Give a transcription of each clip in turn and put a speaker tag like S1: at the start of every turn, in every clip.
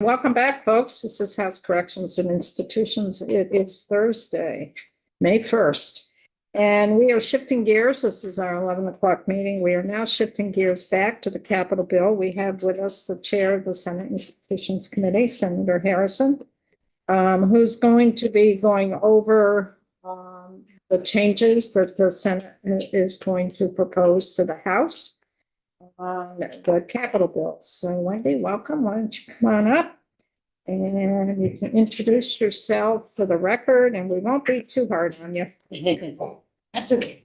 S1: Welcome back, folks. This is House Corrections and Institutions. It is Thursday, May 1st, and we are shifting gears. This is our 11 o'clock meeting. We are now shifting gears back to the Capitol bill. We have with us the chair of the Senate Institutions Committee, Senator Harrison, who's going to be going over the changes that the Senate is going to propose to the House on the Capitol bills. So Wendy, welcome. Why don't you come on up and you can introduce yourself for the record, and we won't be too hard on you.
S2: That's okay.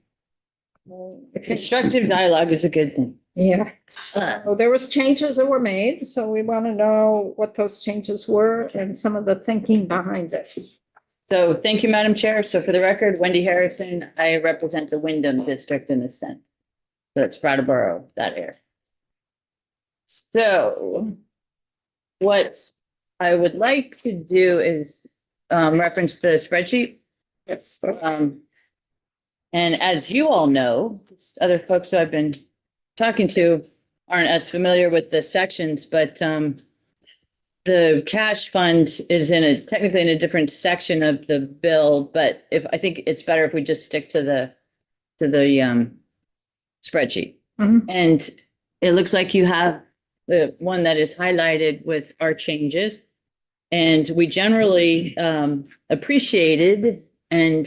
S2: Constructive dialogue is a good thing.
S1: Yeah, so there was changes that were made, so we want to know what those changes were and some of the thinking behind it.
S2: So thank you, Madam Chair. So for the record, Wendy Harrison, I represent the Wyndham District in the Senate. So it's Brattleboro, that area. So what I would like to do is reference the spreadsheet.
S1: Yes.
S2: And as you all know, other folks who I've been talking to aren't as familiar with the sections, but the cash fund is technically in a different section of the bill, but I think it's better if we just stick to the spreadsheet.
S1: Mhm.
S2: And it looks like you have the one that is highlighted with our changes. And we generally appreciated and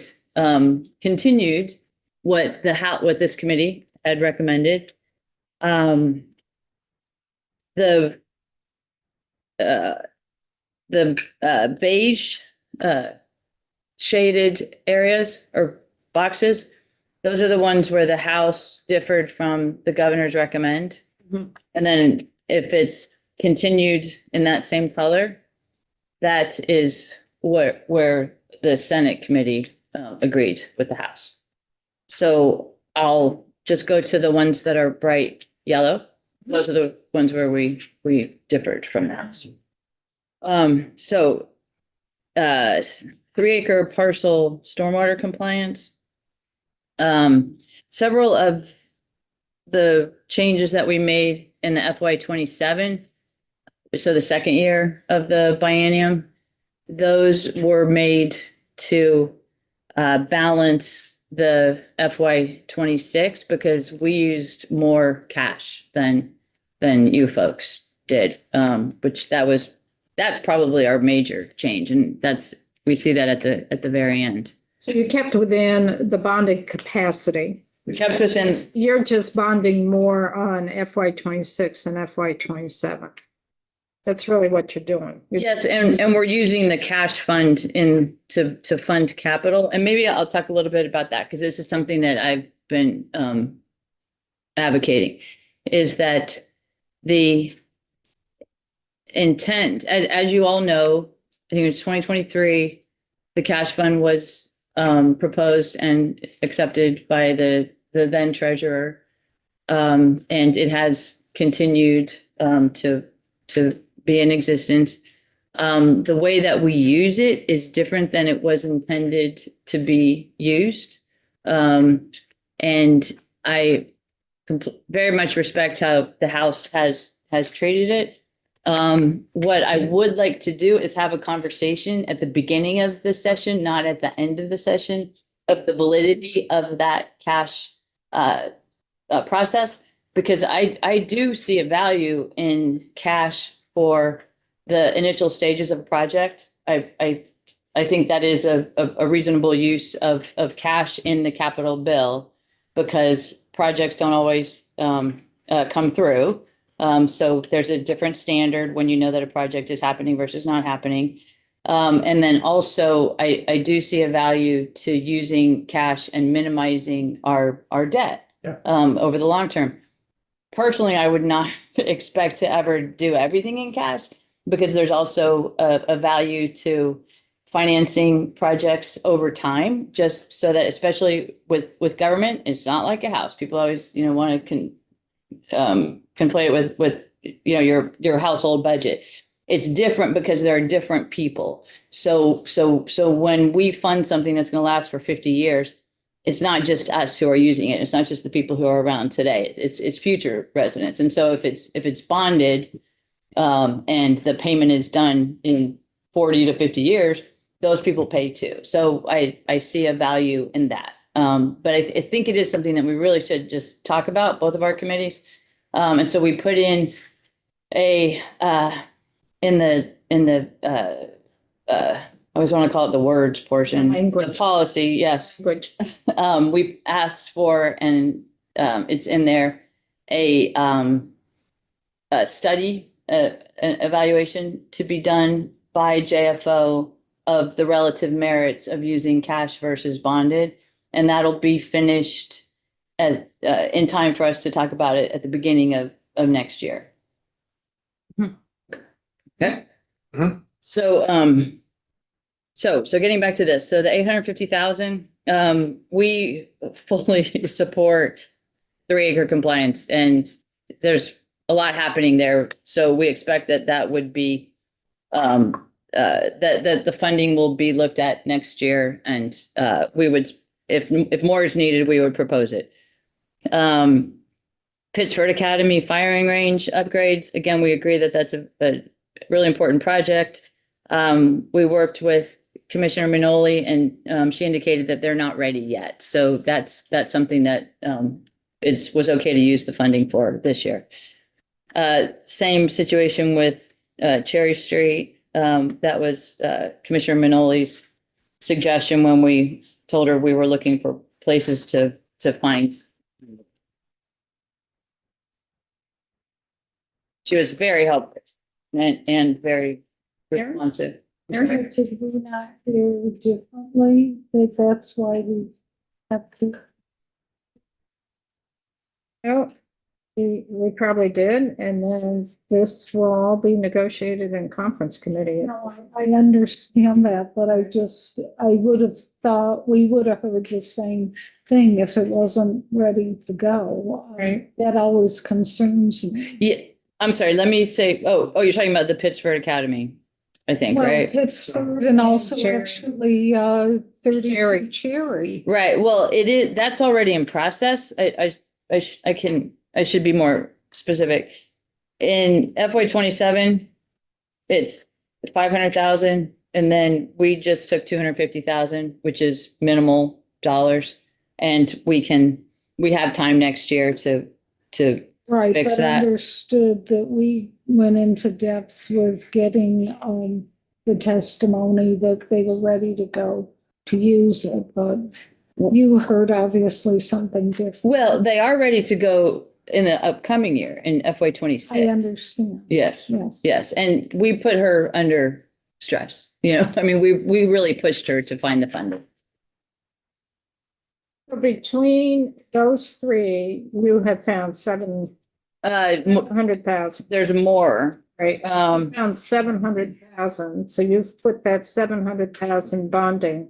S2: continued what this committee had recommended. The beige shaded areas or boxes, those are the ones where the House differed from the governor's recommend.
S1: Mhm.
S2: And then if it's continued in that same color, that is where the Senate committee agreed with the House. So I'll just go to the ones that are bright yellow. Those are the ones where we differed from the House. 3-acre parcel stormwater compliance. Several of the changes that we made in the FY27, so the second year of the biennium, those were made to balance the FY26 because we used more cash than you folks did, that's probably our major change, and we see that at the very end.
S1: So you kept within the bonding capacity.
S2: We kept within.
S1: You're just bonding more on FY26 and FY27. That's really what you're doing.
S2: Yes, and we're using the cash fund to fund capital. And maybe I'll talk a little bit about that because this is something that I've been advocating, is that the intent, as you all know, I think it's 2023, the cash fund was proposed and accepted by the then treasurer. And it has continued to be in existence. The way that we use it is different than it was intended to be used. And I very much respect how the House has treated it. What I would like to do is have a conversation at the beginning of the session, not at the end of the session, of the validity of that cash process, because I do see a value in cash for the initial stages of a project. I think that is a reasonable use of cash in the capital bill because projects don't always come through. So there's a different standard when you know that a project is happening versus not happening. And then also I do see a value to using cash and minimizing our debt over the long term. Personally, I would not expect to ever do everything in cash because there's also a value to financing projects over time, just so that, especially with government, it's not like a house. People always, want to conflate it with your household budget. It's different because there are different people. So when we fund something that's going to last for 50 years, it's not just us who are using it. It's not just the people who are around today. It's future residents. And so if it's bonded, and the payment is done in 40 to 50 years, those people pay too. So I see a value in that. But I think it is something that we really should just talk about, both of our committees. And so we put in a, in the, I always want to call it the words portion.
S1: Language.
S2: The policy, yes.
S1: Which,
S2: We asked for, and it's in there, a study, an evaluation to be done by JFO of the relative merits of using cash versus bonded. And that'll be finished at, in time for us to talk about it at the beginning of next year. Okay.
S3: Mhm.
S2: So, so getting back to this, so the 850,000, we fully support 3-acre compliance, and there's a lot happening there. So we expect that that would be, that the funding will be looked at next year, and we would, if more is needed, we would propose it. Pittsford Academy firing range upgrades, again, we agree that that's a really important project. We worked with Commissioner Minoli, and she indicated that they're not ready yet. So that's something that was okay to use the funding for this year. Same situation with Cherry Street. That was Commissioner Minoli's suggestion when we told her we were looking for places to find. She was very helpful and very responsive.
S4: Did we not do differently? That's why we have to.
S1: well, we probably did, and then this will all be negotiated in conference committee.
S4: No, I understand that, but I would have thought we would have heard the same thing if it wasn't ready to go.
S1: Right.
S4: That always concerns me.
S2: Yeah, I'm sorry, let me say, oh, you're talking about the Pittsford Academy, I think,
S4: Well,
S2: right?
S4: Pittsford and also
S1: Cherry.
S4: actually, 30
S1: Cherry.
S4: Cherry.
S2: Right, well, it is, that's already in process. I should be more specific. In FY 27, it's 500,000, and then we just took 250,000, which is minimal dollars. And we have time next year to
S4: Right,
S2: fix
S4: but
S2: that.
S4: understood that we went into depth with getting, the testimony that they were ready to go to use it, but you heard obviously something different.
S2: well, they are ready to go in the upcoming year, in FY 26.
S4: I understand,
S2: Yes,
S4: yes.
S2: yes, and we put her under stress, I mean, we really pushed her to find the funding.
S1: Between those three, you have found
S2: Mo-
S1: 700,000,
S2: There's more,
S1: right? Found 700,000, so you've put that 700,000 bonding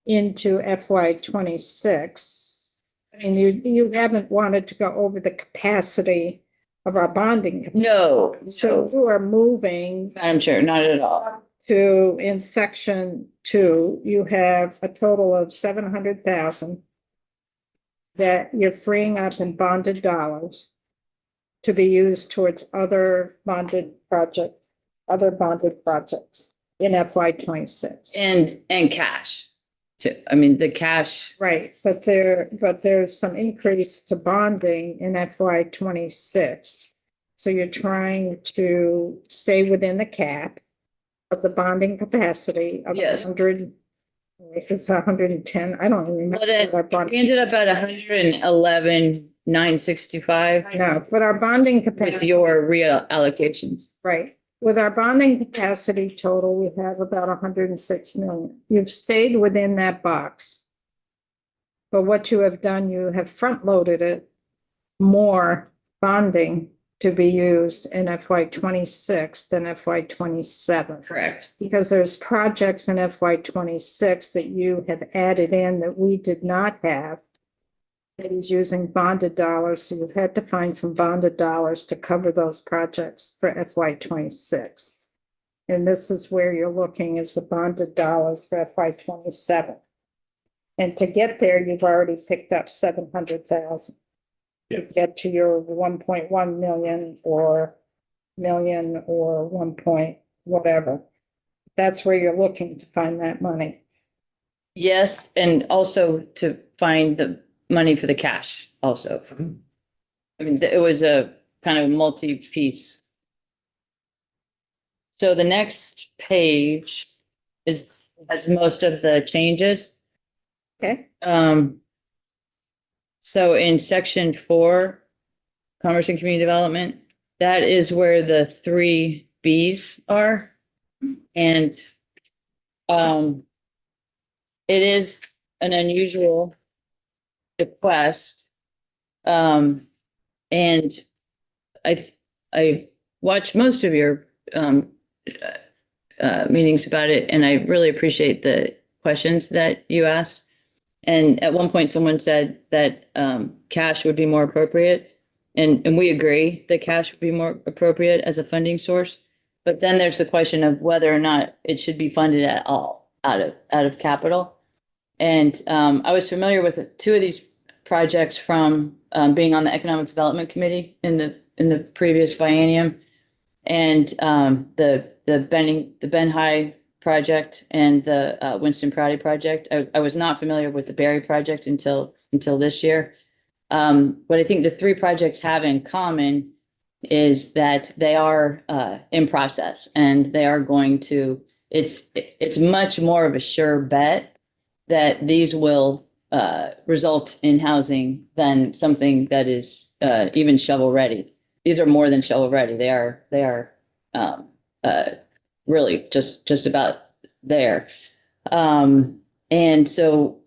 S1: into FY 26. I mean, you haven't wanted to go over the capacity of our bonding.
S2: no,
S1: So you are moving
S2: Madam Chair, not at all.
S1: to, in section 2, you have a total of 700,000 that you're freeing up in bonded dollars to be used towards other bonded projects in FY 26.
S2: And cash too. I mean, the cash,
S1: Right, but there's some increase to bonding in FY 26. So you're trying to stay within the cap of the bonding capacity of
S2: Yes.
S1: 100. It's 110. I don't even remember.
S2: But it-
S1: what our bond-
S2: we ended up at 111,965
S1: No, but our bonding
S2: with
S1: capacity,
S2: your reallocations.
S1: right, with our bonding capacity total, we have about 106 million. You've stayed within that box. But what you have done, you have front loaded it more bonding to be used in FY 26 than FY 27.
S2: Correct.
S1: Because there's projects in FY 26 that you have added in that we did not have. That is using bonded dollars, so you had to find some bonded dollars to cover those projects for FY 26. And this is where you're looking, is the bonded dollars for FY 27. And to get there, you've already picked up 700,000. To get to your 1.1 million or million or 1 point whatever. That's where you're looking to find that money.
S2: Yes, and also to find the money for the cash also. I mean, it was a kind of multi-piece. So the next page has most of the changes.
S1: Okay,
S2: So in section 4, Commerce and Community Development, that is where the 3 Bs are. And it is an unusual request. And I watched most of your meetings about it, and I really appreciate the questions that you asked. And at one point, someone said that cash would be more appropriate, and we agree that cash would be more appropriate as a funding source. But then there's the question of whether or not it should be funded at all out of capital. And I was familiar with 2 of these projects from being on the Economic Development Committee in the previous biennium, and the Ben High project and the Winston Prouty project. I was not familiar with the Berry project until this year. What I think the 3 projects have in common is that they are in process, and they are going to. It's much more of a sure bet that these will result in housing than something that is even shovel ready. These are more than shovel ready. They are really just about there. And so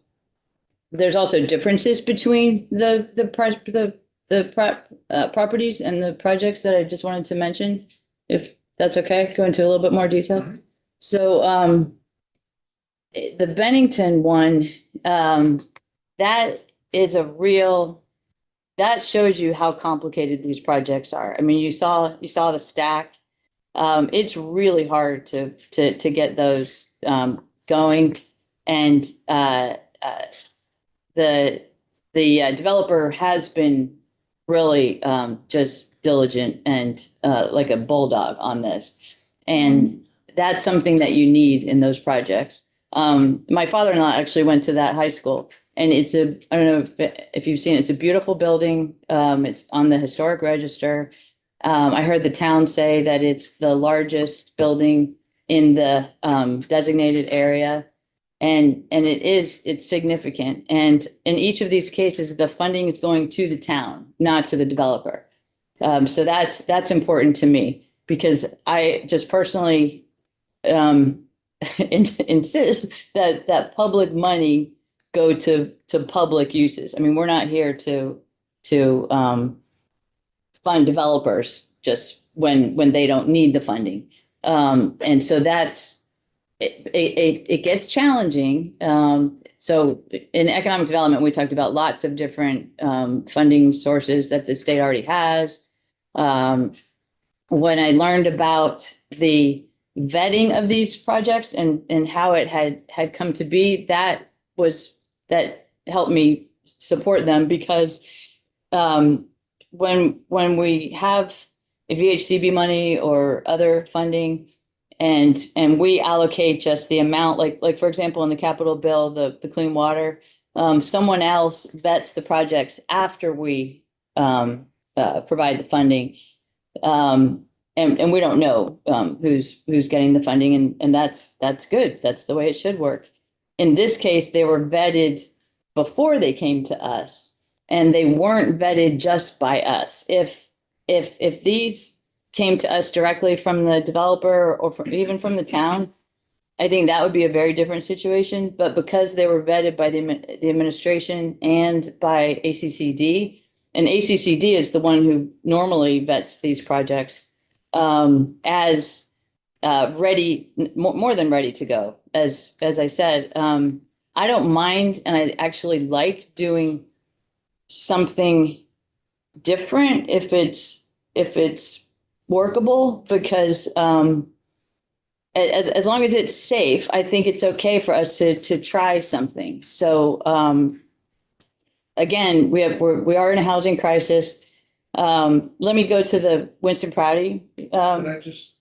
S2: there's also differences between the properties and the projects that I just wanted to mention, if that's okay. Go into a little bit more detail. So the Bennington one, that is that shows you how complicated these projects are. I mean, you saw the stack. It's really hard to get those going, and the developer has been really just diligent and like a bulldog on this, and that's something that you need in those projects. My father-in-law actually went to that high school, and I don't know if you've seen it, it's a beautiful building. It's on the historic register. I heard the town say that it's the largest building in the designated area. And it's significant. And in each of these cases, the funding is going to the town, not to the developer. So that's important to me, because I just personally insist that public money go to public uses. I mean, we're not here to fund developers just when they don't need the funding. And so it gets challenging. So in economic development, we talked about lots of different funding sources that the state already has. When I learned about the vetting of these projects and how it had come to be, that helped me support them, because when we have VHCB money or other funding, and we allocate just the amount, like for example, in the capital bill, the clean water, someone else vets the projects after we provide the funding. And we don't know who's getting the funding, and that's good. That's the way it should work. In this case, they were vetted before they came to us, and they weren't vetted just by us. If these came to us directly from the developer or even from the town, I think that would be a very different situation. But because they were vetted by the administration and by ACCD, and ACCD is the one who normally vets these projects as ready, more than ready to go. As I said, I don't mind, and I actually like doing something different if it's workable, because as long as it's safe, I think it's okay for us to try something. So again, we are in a housing crisis. Let me go to the Winston Proudy.
S3: Can I just?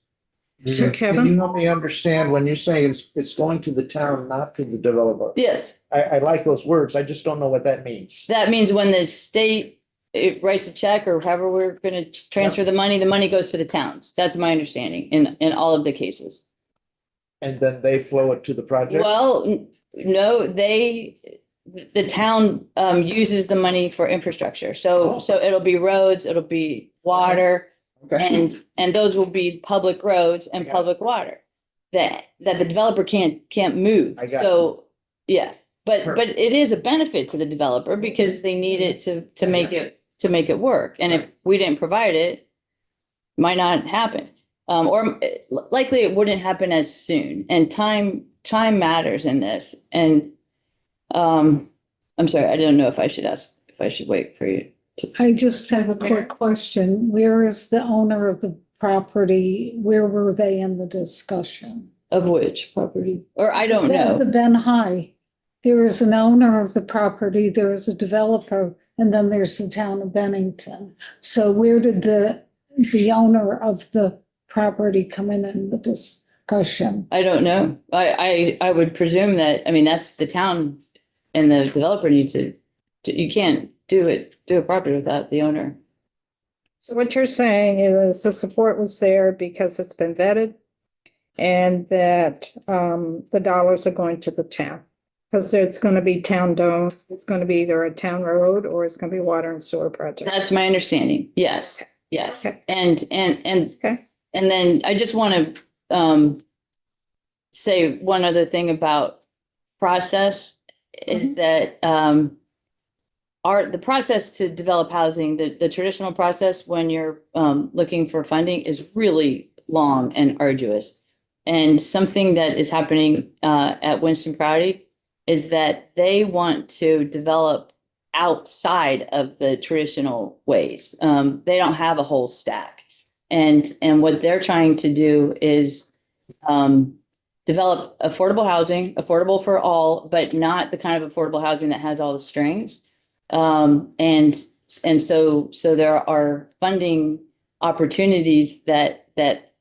S1: Sure,
S3: Can
S1: Kevin.
S3: you help me understand when you say it's going to the town, not to the developer?
S2: Yes,
S3: I like those words. I just don't know what that means.
S2: that means when the state it writes a check or however we're gonna transfer the money goes to the towns. That's my understanding in all of the cases.
S3: And then they flow it to the project?
S2: Well, no, the town uses the money for infrastructure. So it'll be roads, it'll be water,
S3: Okay.
S2: and those will be public roads and
S3: I got it.
S2: public water that the developer can't move.
S3: I got
S2: So, yeah, but
S3: Perfect.
S2: it is a benefit to the developer because they need it to make it work. And if we didn't provide it, might not happen. Or likely it wouldn't happen as soon. And time matters in this. And I'm sorry, I don't know if I should wait for you.
S4: I just have a quick question. Where is the owner of the property? Where were they in the discussion?
S2: Of which property? Or I don't
S4: That's the
S2: know.
S4: Ben High. There is an owner of the property, there is a developer, and then there's the town of Bennington. So where did the owner of the property come in the discussion?
S2: I don't know. I would presume that, I mean, that's the town and the developer needs to, you can't do a property without the owner.
S1: So what you're saying is the support was there because it's been vetted and that the dollars are going to the town. Because it's going to be town-owned, it's going to be either a town road or it's going to be water and sewer project.
S2: That's my understanding. Yes, yes.
S1: Okay.
S2: And
S1: Okay.
S2: then I just want to say one other thing about process is that the process to develop housing, the traditional process when you're looking for funding is really long and arduous. And something that is happening at Winston Proudy is that they want to develop outside of the traditional ways. They don't have a whole stack. And what they're trying to do is develop affordable housing, affordable for all, but not the kind of affordable housing that has all the strings. And so there are funding opportunities that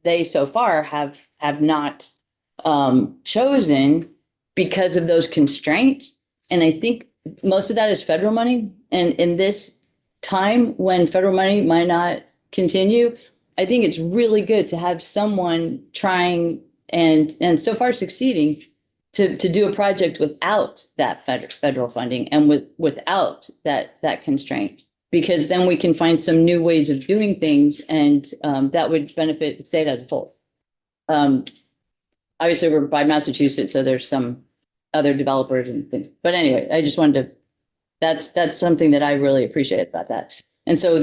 S2: they so far have not chosen because of those constraints. And I think most of that is federal money. And in this time when federal money might not continue, I think it's really good to have someone trying and so far succeeding to do a project without that federal funding and without that constraint, because then we can find some new ways of doing things and that would benefit the state as a whole. Obviously, we're by Massachusetts, so there's some other developers and things. But anyway, I just wanted to, that's something that I really appreciate about that. And so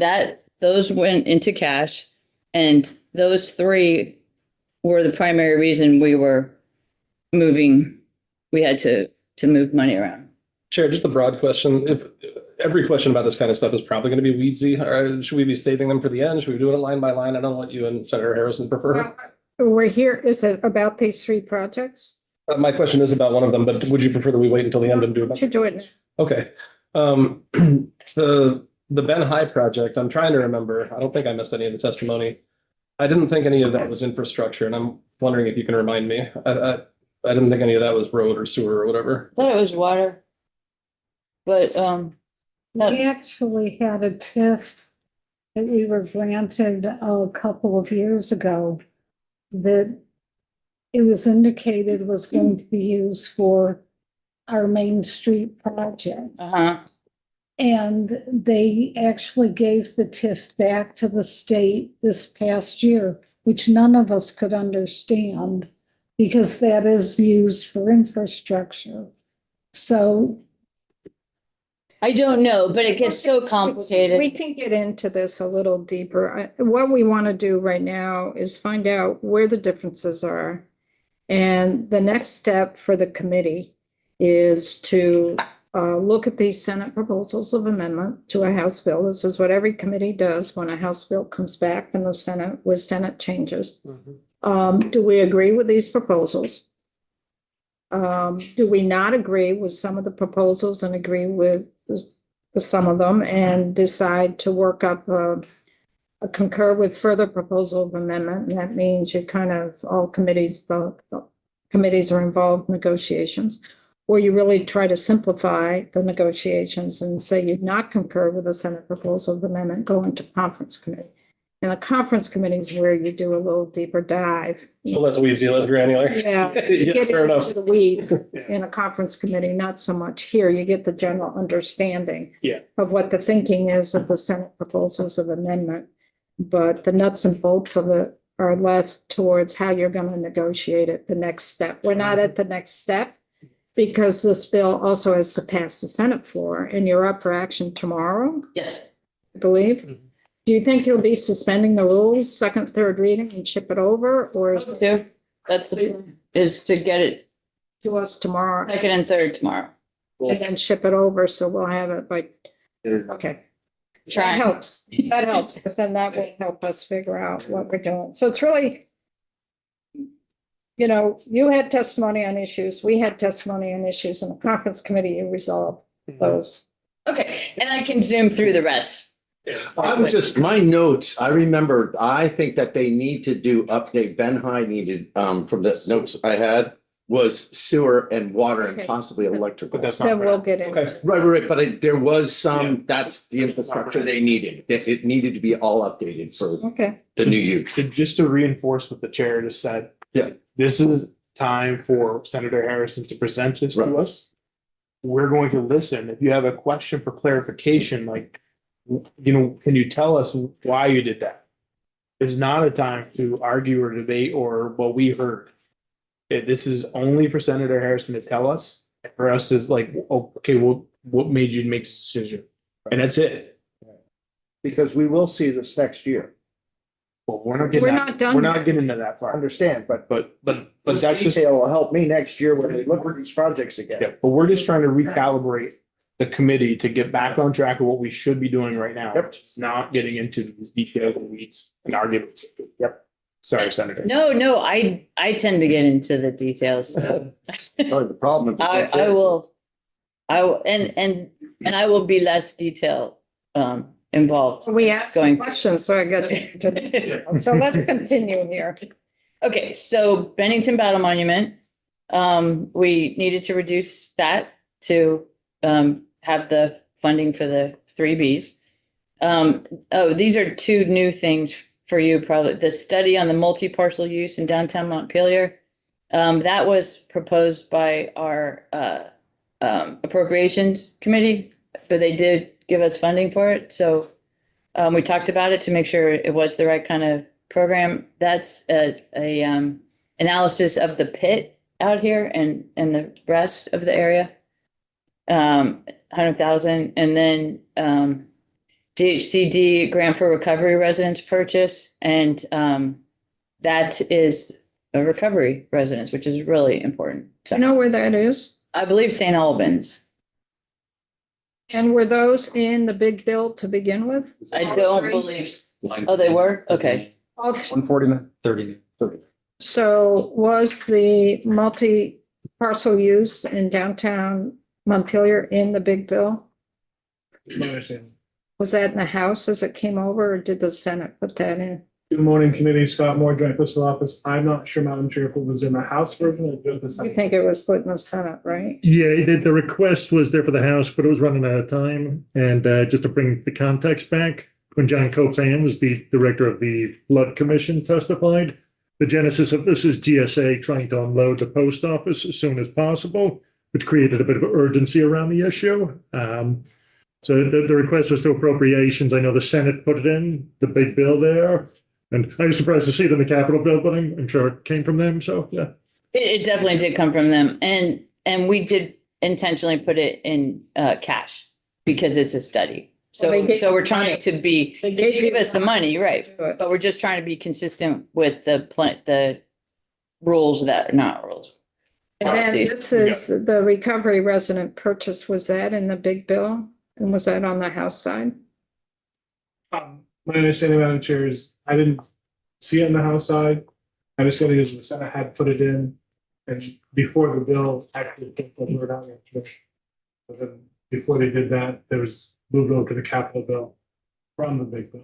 S2: those went into cash, and those three were the primary reason we had to move money around.
S5: Chair, just a broad question. If every question about this kind of stuff is probably going to be weedsy, or should we be saving them for the end? Should we do it line by line? I don't know what you and Senator Harrison prefer.
S1: We're here, is it about these three projects?
S5: My question is about one of them, but would you prefer that we wait until the end and do it?
S1: Should do it now.
S5: Okay. The Ben High project, I'm trying to remember. I don't think I missed any of the testimony. I didn't think any of that was infrastructure, and I'm wondering if you can remind me. I didn't think any of that was road or sewer or whatever.
S2: I thought it was water. But
S4: We actually had a TIF that we were granted a couple of years ago that it was indicated was going to be used for our Main Street projects. And they actually gave the TIF back to the state this past year, which none of us could understand because that is used for infrastructure. So
S2: I don't know, but it gets so complicated.
S1: We can get into this a little deeper. What we want to do right now is find out where the differences are. And the next step for the committee is to look at these Senate proposals of amendment to a House bill. This is what every committee does when a House bill comes back from the Senate with Senate changes. Do we agree with these proposals? Do we not agree with some of the proposals and agree with some of them and decide to work up concur with further proposal of amendment, and that means you kind of, all committees, the committees are involved in negotiations, or you really try to simplify the negotiations and say you'd not concur with the Senate proposal of amendment, go into conference committee. And the conference committee is where you do a little deeper dive.
S5: So less weedsy, less granular.
S1: Yeah,
S5: Yeah,
S1: get
S5: fair enough.
S1: into the weeds in a conference committee, not so much here. You get the general understanding
S5: Yeah.
S1: of what the thinking is of the Senate proposals of amendment. But the nuts and bolts of it are left towards how you're going to negotiate it, the next step. We're not at the next step because this bill also has to pass the Senate floor, and you're up for action tomorrow,
S2: Yes.
S1: I believe.
S5: Mhm.
S1: Do you think you'll be suspending the rules, second, third reading and ship it over, or is it
S2: So that's the, is to get it
S1: to us tomorrow
S2: second and third tomorrow.
S1: and then ship it over, so we'll have it by, okay. That
S2: Trying.
S1: helps, because then that will help us figure out what we're doing. So it's really, you know, you had testimony on issues, we had testimony on issues, in the conference committee, you resolved those.
S2: Okay, and I can zoom through the rest.
S3: I was just, my notes, I remember, I think that they need to do update, Ben High needed, from the notes I had, was sewer and water and
S1: Okay.
S3: possibly electrical.
S5: But that's
S1: Then
S5: not.
S1: we'll get in.
S5: Okay.
S3: Right, but there was
S5: Yeah.
S3: some, that's the infrastructure they needed, that it needed to be all updated for
S1: Okay,
S3: the new use.
S6: So just to reinforce what the chair just said.
S3: Yeah.
S6: This is time for Senator Harrison to present this
S3: Right.
S6: to us. We're going to listen. If you have a question for clarification, like, you know, can you tell us why you did that? It's not a time to argue or debate or what we heard. This is only for Senator Harrison to tell us. For us is like, oh, okay, what made you make this decision? And that's it.
S3: Because we will see this next year.
S6: Well, we're not getting,
S1: We're not done
S6: we're not
S1: yet.
S6: getting into that
S3: I
S6: far.
S3: understand, but
S6: But
S3: this
S6: that's just.
S3: detail will help me next year when we look at these projects again.
S6: Yeah, but we're just trying to recalibrate the committee to get back on track of what we should be doing right now.
S3: Yep.
S6: Which is not getting into these details and weeds and arguments.
S3: Yep.
S6: Sorry, Senator.
S2: No, I tend to get into the details, so
S3: Oh, the problem.
S2: I will, and I will be less detail, involved.
S1: we asked the
S2: Going-
S1: questions, so I got to, so let's continue here.
S2: Okay, so Bennington Battle Monument, we needed to reduce that to, have the funding for the 3Bs. Oh, these are two new things for you, probably. The study on the multi-parcel use in downtown Montpelier. That was proposed by our, appropriations committee, but they did give us funding for it. So, we talked about it to make sure it was the right kind of program. That's a analysis of the pit out here and the rest of the area. 100,000, and then DHCD grant for recovery residence purchase, and that is a recovery residence, which is really important.
S1: You know where that is?
S2: I believe St. Albans.
S1: And were those in the big bill to begin with?
S2: I don't believe. Oh, they were? Okay.
S1: All
S5: 149, 30.
S1: So was the multi-parcel use in downtown Montpelier in the big bill? Was that in the House as it came over, or did the Senate put that in?
S7: Good morning, committee. Scott Moore, Joint Fiscal Office. I'm not sure, Madam Chair, if it was in the House version or just the
S1: I
S7: Senate.
S1: think it was put in the Senate, right?
S8: Yeah, the request was there for the House, but it was running out of time. And just to bring the context back, when John Copan was the director of the Flood Commission testified, the genesis of this is GSA trying to unload the post office as soon as possible, which created a bit of urgency around the issue. So the request was to appropriations. I know the Senate put it in, the big bill there. And I was surprised to see it in the Capitol bill, but I'm sure it came from them. So, yeah.
S2: It definitely did come from them, and we did intentionally put it in cash because it's a study.
S1: Well, they
S2: So
S1: gave-
S2: we're trying to be,
S1: They
S2: they give us the money, right?
S1: Do it.
S2: But we're just trying to be consistent with the rules that, not rules.
S1: And then
S2: policies.
S1: this is the recovery resident purchase, was that in the big bill? And was that on the House side?
S7: My understanding, Madam Chair, is I didn't see it in the House side. My understanding is the Senate had put it in, and before the bill actually came over down there. But then before they did that, there was moved over to the Capitol bill from the big bill.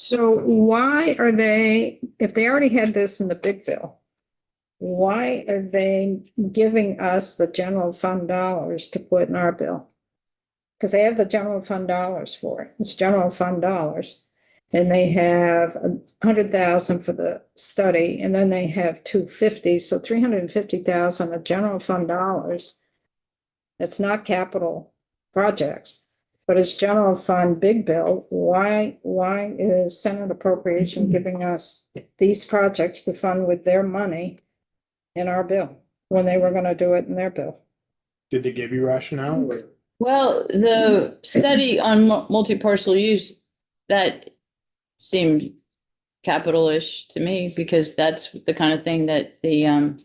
S1: So why are they, if they already had this in the big bill, why are they giving us the general fund dollars to put in our bill? Because they have the general fund dollars for it. It's general fund dollars. And they have 100,000 for the study, and then they have 250, so 350,000 of general fund dollars. It's not capital projects, but it's general fund big bill. Why is Senate appropriation giving us these projects to fund with their money in our bill when they were gonna do it in their bill?
S6: Did they give you rationale? or-
S2: Well, the study on multi-parcel use, that seemed capital-ish to me because that's the kind of thing that the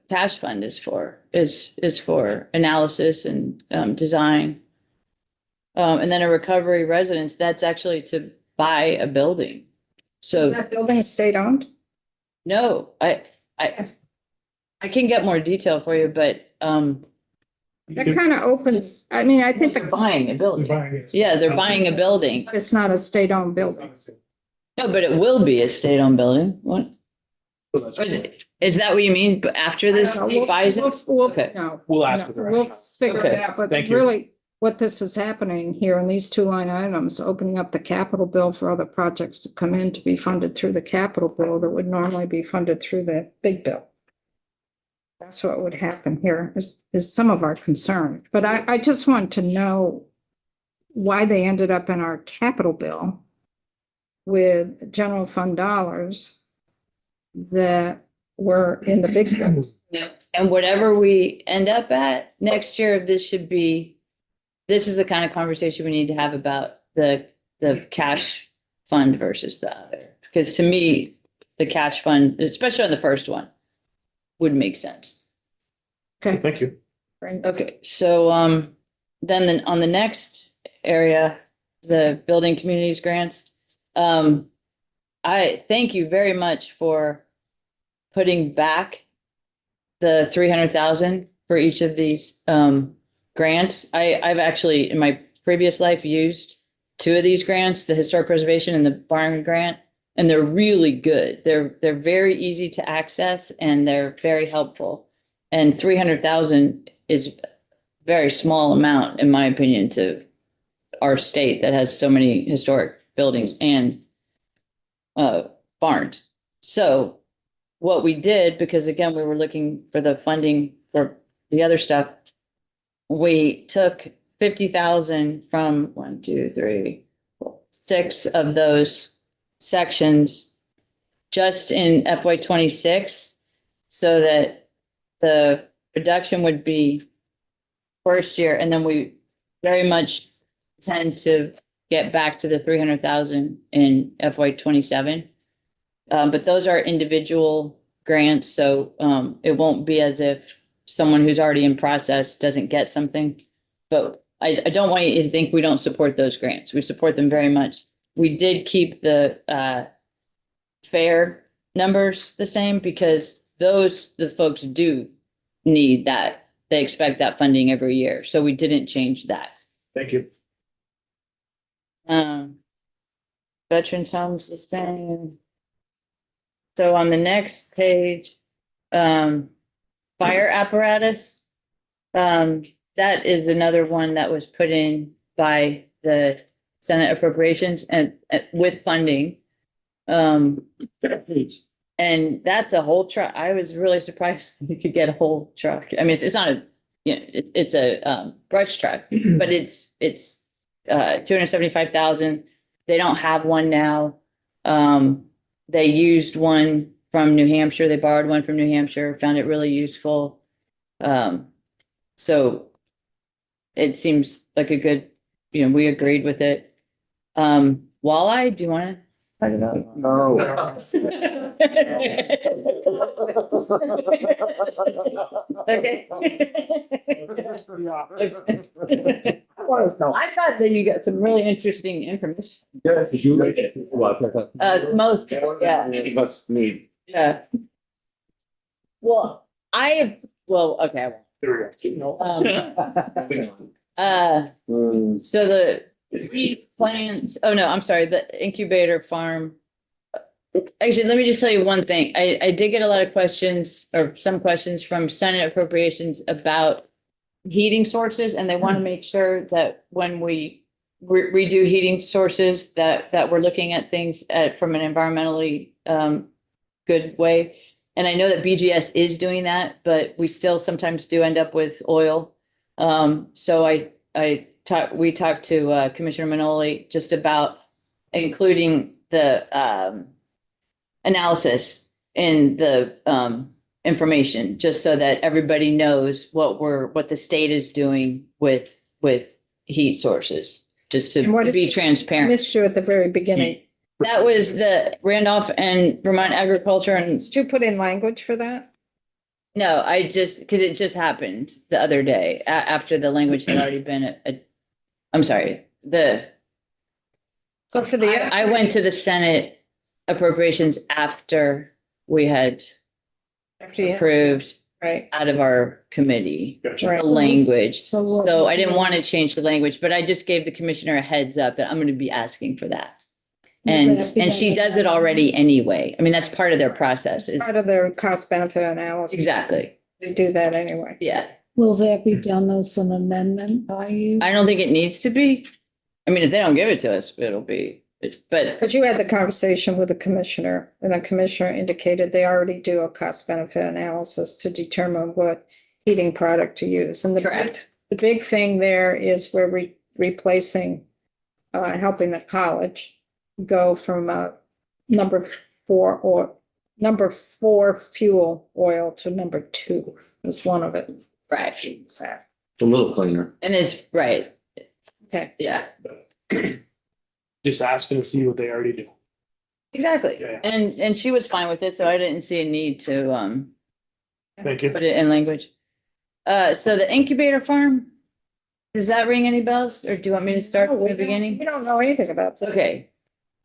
S2: cash fund is for analysis and design. And then a recovery residence, that's actually to buy a building.
S1: Is
S2: So
S1: that building state owned?
S2: no, I can get more detail for you, but
S1: That kind of opens, I mean, I think
S2: they're buying a
S7: They're
S2: building.
S7: buying it.
S2: Yeah, they're buying a building.
S1: but it's not a state owned building.
S2: No, but it will be a state-owned building. What?
S6: So that's-
S2: Is that what you mean? But after the state buys it? Okay.
S1: No.
S6: We'll ask
S1: no,
S6: what the
S1: We'll
S6: rationale.
S1: figure it
S2: Okay.
S1: out, but
S6: Thank you.
S1: really, what this is happening here in these two line items, opening up the capital bill for other projects to come in to be funded through the capital bill that would normally be funded through the big bill. That's what would happen here is some of our concern, but I just want to know why they ended up in our capital bill with general fund dollars that were in the big bill.
S2: And whatever we end up at next year, this is the kind of conversation we need to have about the cash fund versus the other. Because to me, the cash fund, especially on the first one, would make sense.
S6: Thank you.
S1: Right?
S2: Okay, so then on the next area, the building communities grants. I thank you very much for putting back the 300,000 for each of these grants. I've actually, in my previous life, used two of these grants, the historic preservation and the barn grant, and they're really good. They're very easy to access and they're very helpful. And 300,000 is a very small amount, in my opinion, to our state that has so many historic buildings and barns. So what we did, because again, we were looking for the funding for the other stuff, we took 50,000 from 1, 2, 3, 4, 6 of those sections just in FY 26, so that the reduction would be first year, and then we very much tend to get back to the 300,000 in FY 27. But those are individual grants, so it won't be as if someone who's already in process doesn't get something. But I don't want you to think we don't support those grants. We support them very much. We did keep the fair numbers the same because the folks do need that. They expect that funding every year. So we didn't change that.
S6: Thank you.
S2: Veterans homes the same. So on the next page, fire apparatus. That is another one that was put in by the Senate appropriations and with funding. And that's a whole truck. I was really surprised you could get a whole truck. I mean, it's not a, it's a brush truck, but it's 275,000. They don't have one now. They used one from New Hampshire. They borrowed one from New Hampshire, found it really useful. So it seems like a good, we agreed with it. Walleye, do you want to talk about?
S3: No.
S2: Okay. I thought that you got some really interesting information.
S3: Did you read it?
S2: Most, yeah.
S3: Any of us need.
S2: Yeah. Well, okay.
S6: There we go.
S2: So the plans, oh no, I'm sorry, the incubator farm. Actually, let me just tell you one thing. I did get a lot of questions or some questions from Senate Appropriations about heating sources, and they want to make sure that when we redo heating sources, that we're looking at things from an environmentally good way. And I know that BGS is doing that, but we still sometimes do end up with oil. So we talked to Commissioner Manoli just about including the analysis in the information, just so that everybody knows what the state is doing with heat sources, just
S1: And what
S2: to
S1: is-
S2: be transparent.
S1: Missed you at the very beginning.
S2: That was the Randolph and Vermont Agriculture, and
S1: Did you put in language for that?
S2: no, because it just happened the other day, after the language had already been, I'm sorry,
S1: So for the.
S2: I went to the Senate Appropriations after we had
S1: After you-
S2: approved
S1: Right.
S2: out of our committee,
S1: Right.
S2: the language.
S4: So what-
S2: So I didn't want to change the language, but I just gave the commissioner a heads up that I'm going to be asking for that. And she does it already anyway. I mean, that's part of their process is
S1: Part of their cost benefit analysis.
S2: exactly.
S1: They do that anyway.
S2: Yeah.
S4: Will that be done as an amendment by you?
S2: I don't think it needs to be. I mean, if they don't give it to us, it'll be, but
S1: But you had the conversation with the commissioner, and the commissioner indicated they already do a cost benefit analysis to determine what heating product to use. And
S2: correct.
S1: the big thing there is we're replacing, helping the college go from number 4 or number 4 fuel oil to number 2 is one of it.
S2: Right.
S3: It's a little cleaner.
S2: And it's right.
S1: Okay.
S2: Yeah,
S6: Just asking to see what they already do.
S2: exactly.
S6: Yeah.
S2: And she was fine with it, so I didn't see a need to
S6: Thank you.
S2: put it in language. So the incubator farm, does that ring any bells, or do you want me to start from the beginning?
S1: We don't know anything about that.
S2: Okay.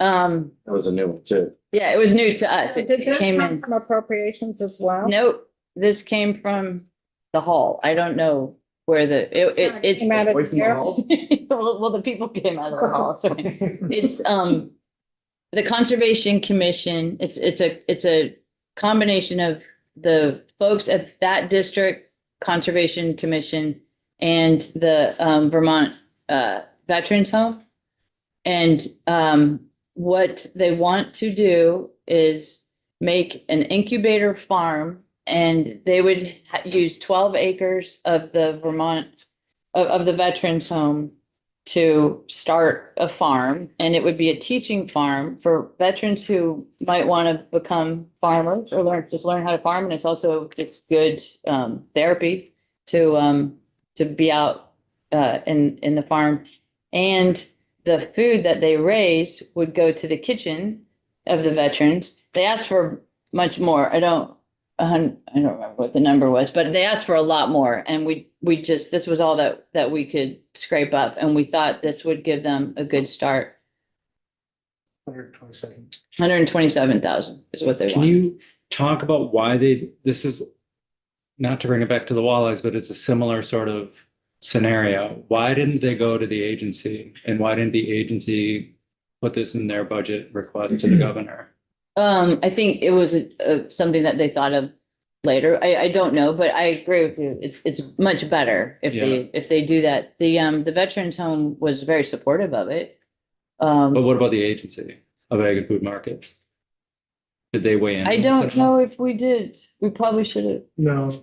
S3: That was a new one too.
S2: Yeah, it was new to us. It
S1: Did this
S2: came
S1: come
S2: in.
S1: from appropriations as well?
S2: Nope, this came from the hall. I don't know where it's.
S1: Came out of
S3: Voice in the
S1: there?
S3: hall?
S2: Well, the people came out of the hall, so it's the Conservation Commission. It's a combination of the folks at that district Conservation Commission and the Vermont Veterans Home. And what they want to do is make an incubator farm, and they would use 12 acres of the Vermont of the Veterans Home to start a farm, and it would be a teaching farm for veterans who might want to become farmers or learn how to farm. And it's also just good therapy to be out in the farm. And the food that they raise would go to the kitchen of the veterans. They asked for much more. I don't remember what the number was, but they asked for a lot more. And this was all that we could scrape up. And we thought this would give them a good start.
S6: 127.
S2: 127,000 is what they
S9: Can
S2: want.
S9: you talk about why this is, not to bring it back to the walleyes, but it's a similar sort of scenario. Why didn't they go to the agency, and why didn't the agency put this in their budget request to the governor?
S2: I think it was something that they thought of later. I don't know, but I agree with you. It's much better if they do that. The Veterans Home was very supportive of it.
S9: But what about the agency of Ag and Food Markets? Did they weigh in?
S2: I
S9: on this
S2: don't
S9: at all?
S2: know if we did. We probably should have.
S7: No,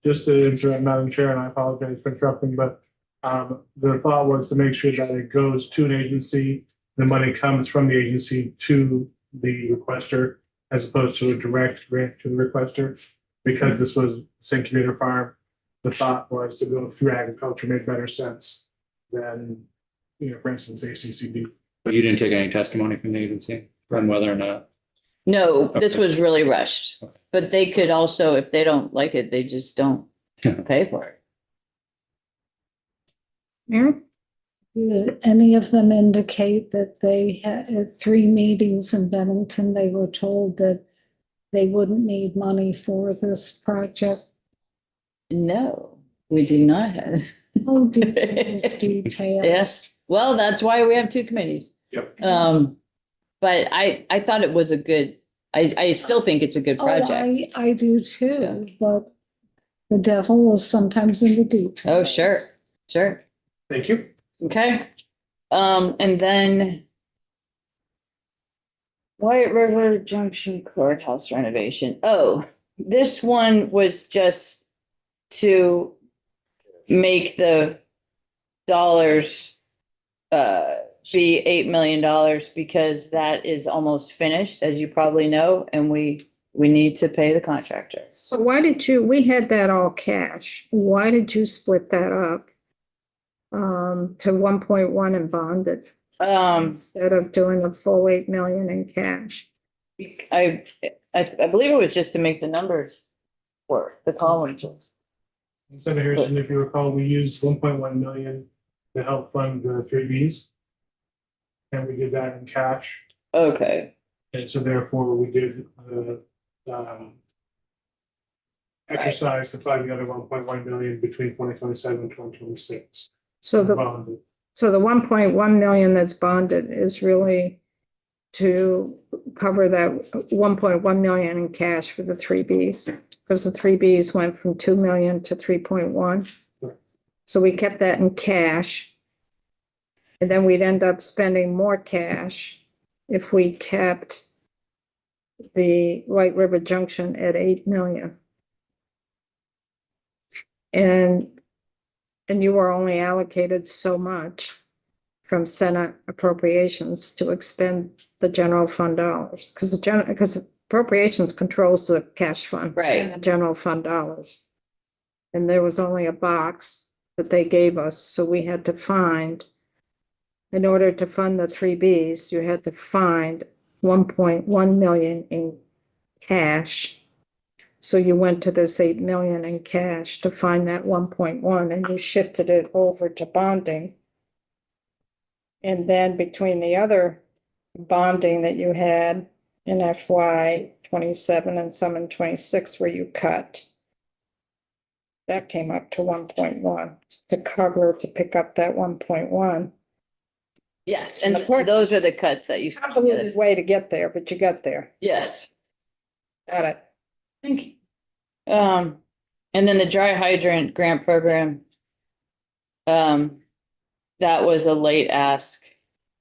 S7: just to interrupt, Madam Chair, and I apologize for interrupting, but the thought was to make sure that it goes to an agency, the money comes from the agency to the requester, as opposed to a direct grant to the requester. Because this was incubator farm, the thought was to go through agriculture made better sense than, for instance, ACCB.
S9: But you didn't take any testimony from the agency on whether or not?
S2: No, this
S9: Okay.
S2: was really rushed, but they could also, if they don't like it, they just don't pay for it.
S4: Did any of them indicate that they had at 3 meetings in Bennington, they were told that they wouldn't need money for this project?
S2: No, we do not have.
S4: Oh, details, details.
S2: Yes, Well, that's why we have two committees.
S6: Yep.
S2: But I thought it was a good, I still think it's a good
S4: Oh,
S2: project.
S4: I do too, but the devil is sometimes in the details.
S2: Oh, sure, sure.
S6: Thank you.
S2: Okay. And then White River Junction Courthouse renovation. Oh, this one was just to make the dollars be $8 million because that is almost finished, as you probably know, and we need to pay the contractor.
S1: So why did you, we had that all cash. Why did you split that up? To 1.1 and bonded instead of doing the full 8 million in cash?
S2: I believe it was just to make the numbers work, the columns.
S7: Senator Harrison, if you recall, we used 1.1 million to help fund the 3Bs. And we did that in cash.
S2: Okay,
S7: And so therefore we did the exercise to find the other 1.1 million between 2027 and 2026.
S1: So the
S7: Bonded.
S1: So the 1.1 million that's bonded is really to cover that 1.1 million in cash for the 3Bs, because the 3Bs went from 2 million to 3.1.
S7: Right.
S1: So we kept that in cash. And then we'd end up spending more cash if we kept the White River Junction at 8 million. And you were only allocated so much from Senate appropriations to expend the general fund dollars, because appropriations controls the cash fund.
S2: Right.
S1: And the general fund dollars. And there was only a box that they gave us, so we had to find, in order to fund the 3Bs, you had to find 1.1 million in cash. So you went to this 8 million in cash to find that 1.1 and you shifted it over to bonding. And then between the other bonding that you had in FY 27 and some in 26 where you cut, that came up to 1.1 to pick up that 1.1.
S2: yes, and those are the cuts that you.
S1: Convoluted way to get there, but you got there.
S2: Yes.
S1: Got it.
S2: Thank you. And then the dry hydrant grant program. That was a late ask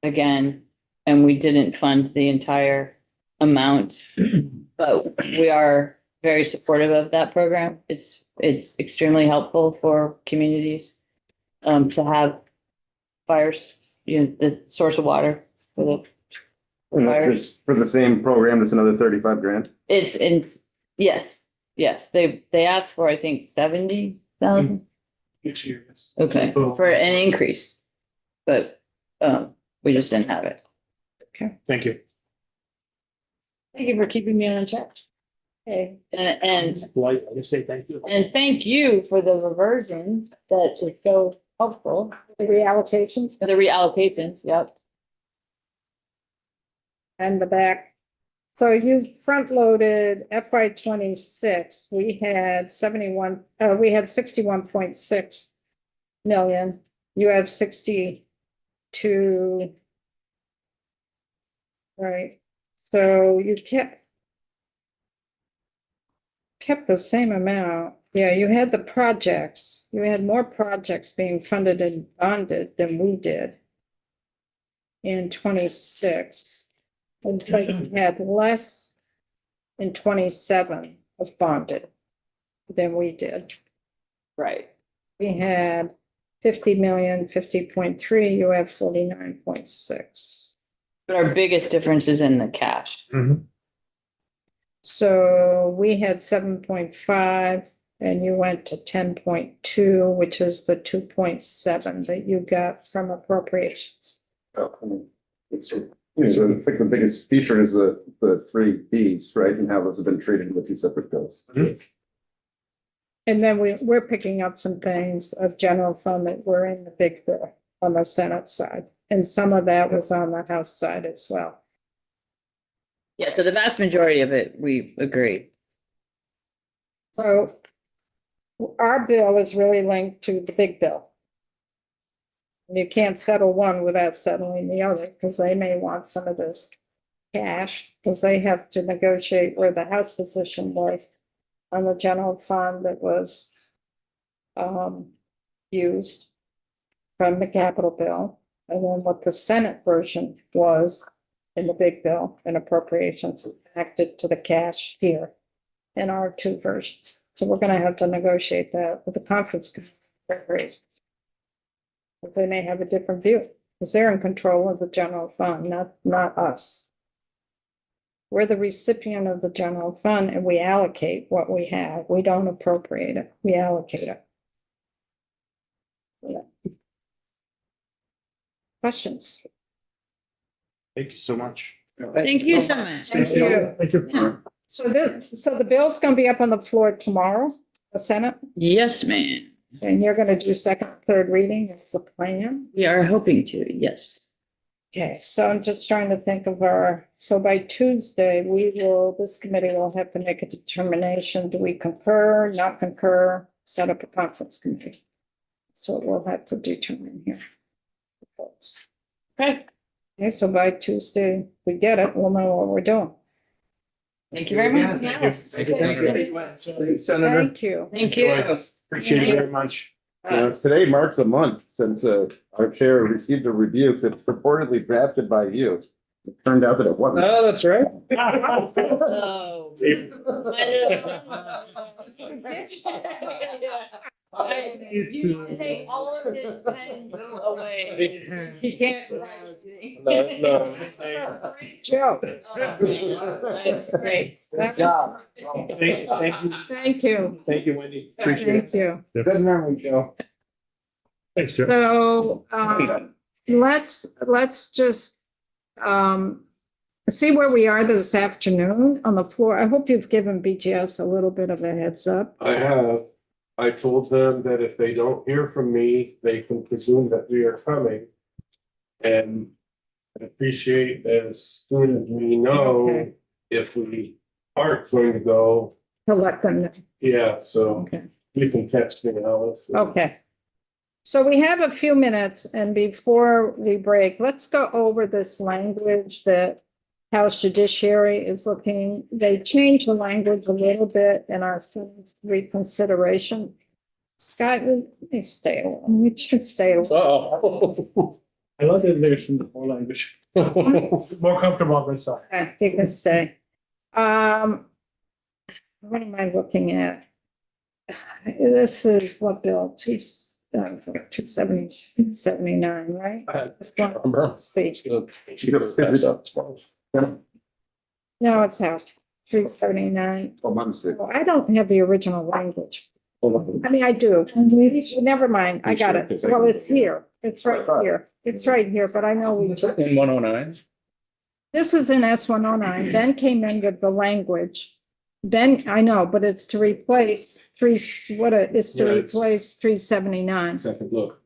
S2: again, and we didn't fund the entire amount. But we are very supportive of that program. It's extremely helpful for communities to have fires, the source of water for the fires.
S10: For the same program, it's another 35 grand.
S2: It's yes. They asked for, I think, 70,000.
S7: Each year. Yes.
S2: Okay, for an increase, but we just didn't have it.
S6: Thank you.
S2: Thank you for keeping me on track. Okay, and
S6: Life, I just say thank you.
S2: thank you for the reversions that is so helpful.
S1: The reallocations
S2: The reallocations, yep.
S1: and the back. So you front loaded FY 26, we had 61.6 million. You have 62. Right, so you kept the same amount. Yeah, you had the projects. You had more projects being funded and bonded than we did in 26. But you had less in 27 of bonded than we did.
S2: Right.
S1: We had 50 million, 50.3, you have 49.6.
S2: But our biggest difference is in the cash.
S1: So we had 7.5 and you went to 10.2, which is the 2.7 that you got from appropriations.
S10: So I think the biggest feature is the 3Bs, right? And how those have been treated in the two separate bills.
S1: And then we're picking up some things of general fund that were in the big bill on the Senate side. And some of that was on the House side as well.
S2: Yeah, so the vast majority of it, we agree.
S1: So our bill is really linked to the big bill. You can't settle one without settling the other, because they may want some of this cash, because they have to negotiate where the House position was on the general fund that was used from the capital bill, and then what the Senate version was in the big bill and appropriations connected to the cash here in our two versions. So we're gonna have to negotiate that with the conference committee. But they may have a different view, because they're in control of the general fund, not us. We're the recipient of the general fund and we allocate what we have. We don't appropriate it, we allocate it. Yeah. Questions?
S6: Thank you so much.
S2: Thank you so much.
S1: Thank you.
S8: Thank you.
S1: So the bill's gonna be up on the floor tomorrow, the Senate,
S2: Yes, ma'am.
S1: and you're gonna do second, third reading is the plan.
S2: We are hoping to, yes.
S1: Okay, so I'm just trying to think of so by Tuesday, this committee will have to make a determination. Do we concur, not concur, set up a conference committee? That's what we'll have to determine here. Folks.
S2: Okay.
S1: Okay, so by Tuesday, we get it, we'll know what we're doing.
S2: Thank you very much.
S1: Yes.
S6: Thank you, Senator.
S3: Senator.
S1: Thank you.
S2: Thank you.
S6: Appreciate it very much.
S10: Today marks a month since our chair received a rebuke that's purportedly drafted by you. It turned out that it wasn't.
S5: Oh, that's right.
S2: Oh. You take all of his pens away. He can't.
S6: No.
S1: Joe.
S2: That's great.
S6: Good job. Thank you.
S1: Thank you.
S6: Thank you, Wendy. Appreciate it.
S1: Thank you.
S10: Good memory, Joe.
S8: Thanks, Joe.
S1: So, let's just, see where we are this afternoon on the floor. I hope you've given BGS a little bit of a heads up.
S11: I have. I told them that if they don't hear from me, they can presume that we are coming. And I appreciate as soon as we know
S1: Okay.
S11: if we aren't going to go.
S1: To let them know.
S11: Yeah, so
S1: Okay.
S11: you can text me, Alice.
S1: Okay. So we have a few minutes, and before we break, let's go over this language that House Judiciary is looking. They changed the language a little bit in our sentence reconsideration. Scott, let me stay alone. We should stay alone.
S6: Uh-oh. I love that there's some more language. More comfortable on this side.
S1: Okay, you can stay. What am I looking at? This is what bill, 279, right? Let's go see.
S10: She's gonna set it up tomorrow.
S1: No, it's House 379.
S10: Oh, months.
S1: Oh, I don't have the original language. I mean, I do. Never mind, I got it. Well, it's here. It's right here. It's right here, but I know we.
S9: In 109?
S1: This is in S109. Ben came in with the language. Then, I know, but it's to replace it's to
S11: Yeah, it's-
S1: replace 379.
S11: Second look.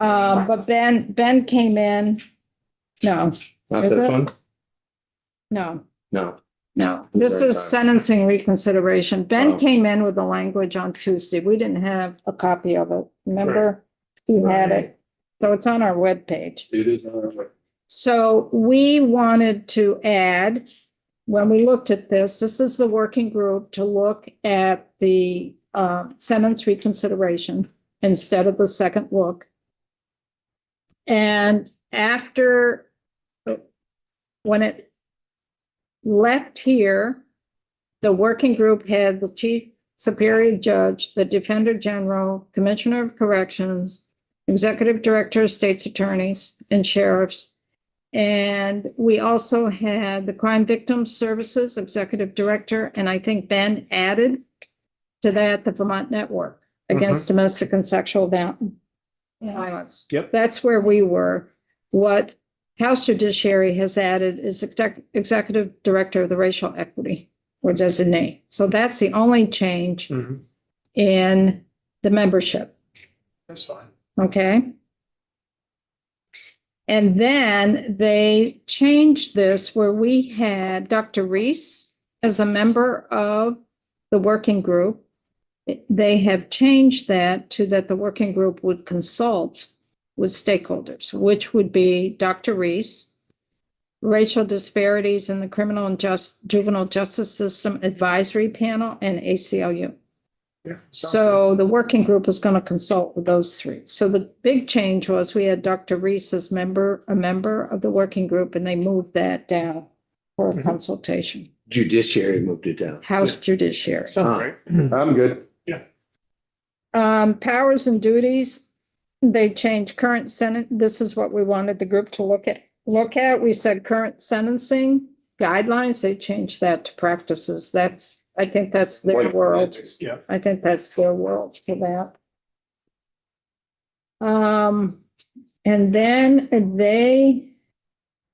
S1: But Ben came in. No,
S3: Not
S1: Is
S3: this
S1: it?
S3: one?
S1: no.
S3: No.
S1: This is sentencing reconsideration. Ben
S3: Oh.
S1: came in with the language on Tuesday. We didn't have a copy of it. Remember? He had it. So it's on our webpage.
S11: It is,
S1: So we wanted to add, when we looked at this is the working group to look at the sentence reconsideration instead of the second look. And after, when it left here, the working group had the chief superior judge, the defender general, commissioner of corrections, executive director of state's attorneys and sheriffs. And we also had the crime victims services executive director, and I think Ben added to that the Vermont Network Against Domestic and Sexual Violence.
S6: Yep.
S1: That's where we were. What House Judiciary has added is executive director of the racial equity or designate. So that's the only change
S6: Mhm.
S1: in the membership.
S6: That's fine.
S1: Okay. And then they changed this where we had Dr. Reese as a member of the working group. They have changed that to that the working group would consult with stakeholders, which would be Dr. Reese, Racial Disparities in the Criminal and Juvenile Justice System Advisory Panel, and ACLU.
S6: Yeah.
S1: So the working group is going to consult with those three. So the big change was we had Dr. Reese as a member of the working group, and they moved that down for a consultation.
S3: Judiciary moved it down.
S1: House Judiciary.
S6: Sounds right.
S10: I'm good.
S1: Powers and duties, they changed current Senate. This is what we wanted the group to look at. We said current sentencing guidelines, they changed that to practices. I think that's their world.
S6: Yeah.
S1: I think that's their world for that. And then they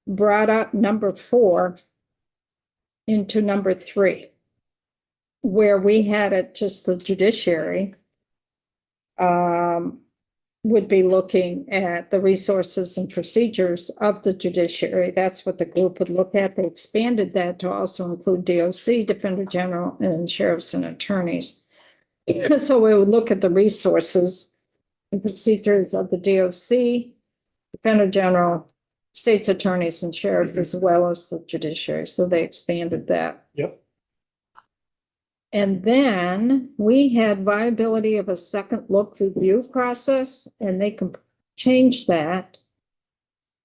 S1: brought up number 4 into number 3, where we had it just the judiciary would be looking at the resources and procedures of the judiciary. That's what the group would look at. They expanded that to also include DOC, Defender General, and sheriffs and attorneys. So we would look at the resources and procedures of the DOC, Defender General, state's attorneys and sheriffs, as well as the judiciary. So they expanded that.
S6: Yep.
S1: And then we had viability of a second look review process, and they can change that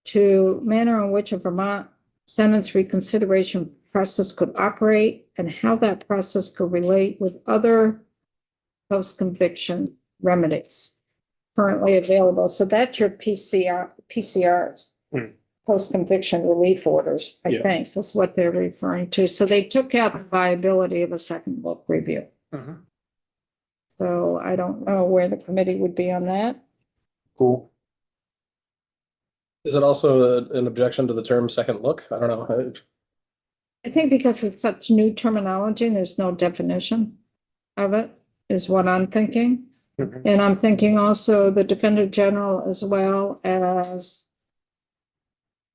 S1: to manner in which a Vermont sentence reconsideration process could operate and how that process could relate with other post-conviction remedies currently available. So that's your PCRs. Post-conviction relief orders, I
S6: Yeah.
S1: think, is what they're referring to. So they took out the viability of a second look review. So I don't know where the committee would be on that.
S6: Cool.
S5: Is it also an objection to the term second look? I don't know.
S1: I think because it's such new terminology and there's no definition of it, is what I'm thinking. And I'm thinking also the Defender General as well as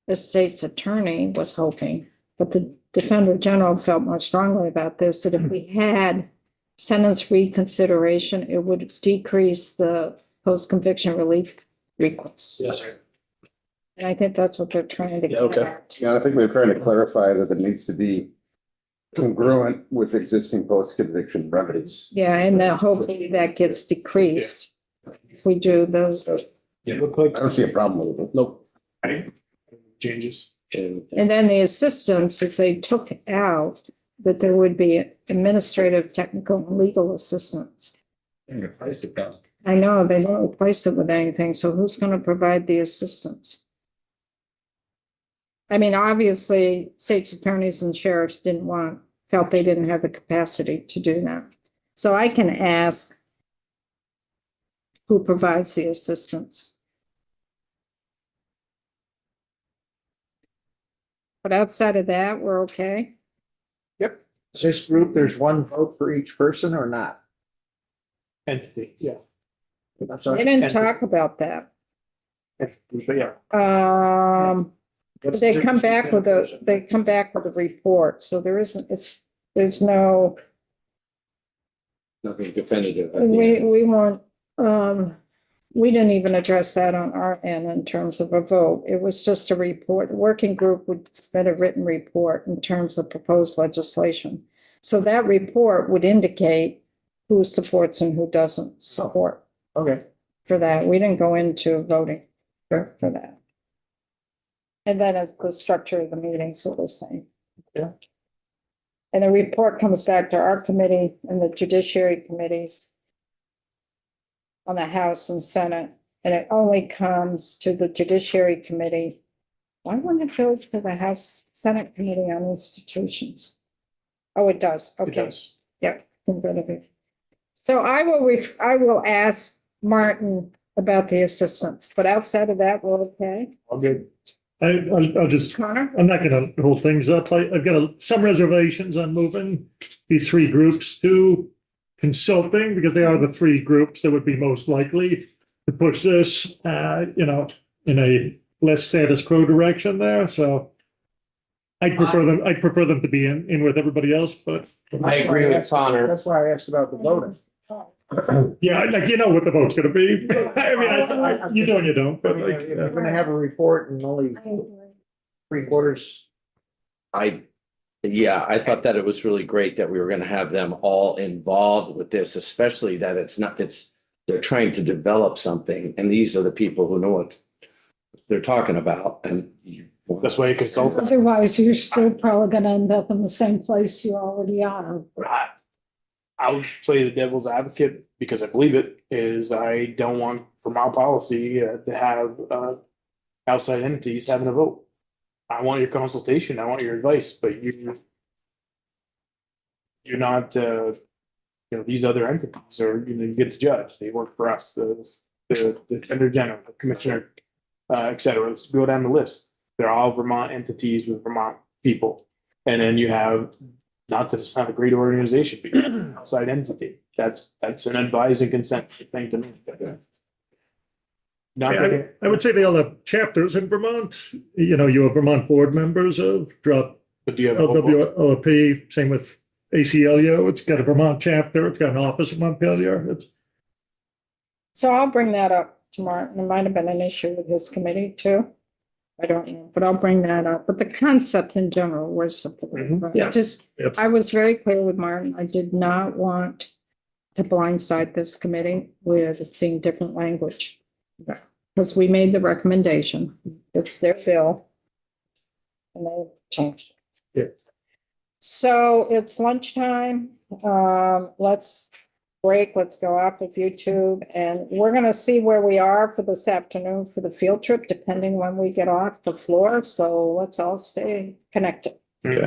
S1: the state's attorney was hoping, but the Defender General felt more strongly about this, that if we had sentence reconsideration, it would decrease the post-conviction relief requests.
S5: Yes.
S1: And I think that's what they're trying to
S5: Yeah,
S1: get
S5: okay.
S1: at.
S10: Yeah, I think they're trying to clarify that it needs to be congruent with existing post-conviction remedies.
S1: Yeah, and then hopefully that gets decreased if we do those.
S6: Look like
S10: I don't see a problem with it.
S5: Nope.
S6: changes.
S1: And then the assistants, is they took out that there would be administrative, technical, and legal assistance.
S9: Price it down.
S1: I know, they don't replace it with anything, so who's gonna provide the assistance? I mean, obviously, state's attorneys and sheriffs felt they didn't have the capacity to do that. So I can ask who provides the assistance. But outside of that, we're okay.
S12: This group, there's one vote for each person or not?
S6: Entity, yeah.
S12: That's
S1: They didn't talk about that.
S6: But yeah.
S1: They come back with a report, so there's no,
S3: Nothing definitive.
S1: we weren't, we didn't even address that on our end in terms of a vote. It was just a report. The working group would submit a written report in terms of proposed legislation. So that report would indicate who supports and who doesn't support
S12: Okay.
S1: for that. We didn't go into voting for that. And then the structure of the meetings are the same.
S6: Yeah.
S1: And the report comes back to our committee and the judiciary committees on the House and Senate, and it only comes to the Judiciary Committee. Why wouldn't it go to the House Senate Committee on Institutions? Oh, it does.
S6: It
S1: Okay.
S6: does.
S1: Yep. I'm good of it. So I will ask Martin about the assistance, but outside of that, we're okay.
S6: All good.
S8: I'll just,
S1: Connor?
S8: I'm not gonna hold things up. I've got some reservations on moving these three groups to consulting, because they are the three groups that would be most likely to push this, in a less status quo direction there, so I'd prefer them to be in with everybody else, but
S3: I agree with Connor.
S12: That's why I asked about the voting.
S8: Yeah, like, you know what the vote's gonna be. I mean, you do and you don't, but like,
S12: If you're gonna have a report and only three quarters,
S3: Yeah, I thought that it was really great that we were gonna have them all involved with this, especially that they're trying to develop something, and these are the people who know what they're talking about, and
S6: That's why you consult.
S4: Otherwise, you're still probably gonna end up in the same place you already are.
S6: I'll play the devil's advocate because I believe it is I don't want Vermont policy to have outside entities having a vote. I want your consultation, I want your advice, but you're not, these other entities are, you get to judge, they work for us, the Attorney General, the Commissioner, et cetera. Let's go down the list. They're all Vermont entities with Vermont people. And then you have, not that it's not a great organization, but you have an outside entity. That's an advise and consent thing to me. Not
S8: I I would say they all have chapters in Vermont. You know, you have Vermont board members of DRUP,
S6: but do you have?
S8: LWOP, same with ACLU. It's got a Vermont chapter. It's got an office in Montpelier. It's,
S1: So I'll bring that up tomorrow. There might have been an issue with his committee too. I don't know, but I'll bring that up. But the concept in general was supportive.
S8: Yeah.
S1: Just,
S8: Yep.
S1: I was very clear with Martin. I did not want to blindside this committee with seeing different language. Because we made the recommendation. It's their bill. And they changed.
S8: Yeah.
S1: So it's lunchtime. Let's break, let's go off of YouTube, and we're gonna see where we are for this afternoon for the field trip, depending when we get off the floor, so let's all stay connected.
S3: Okay.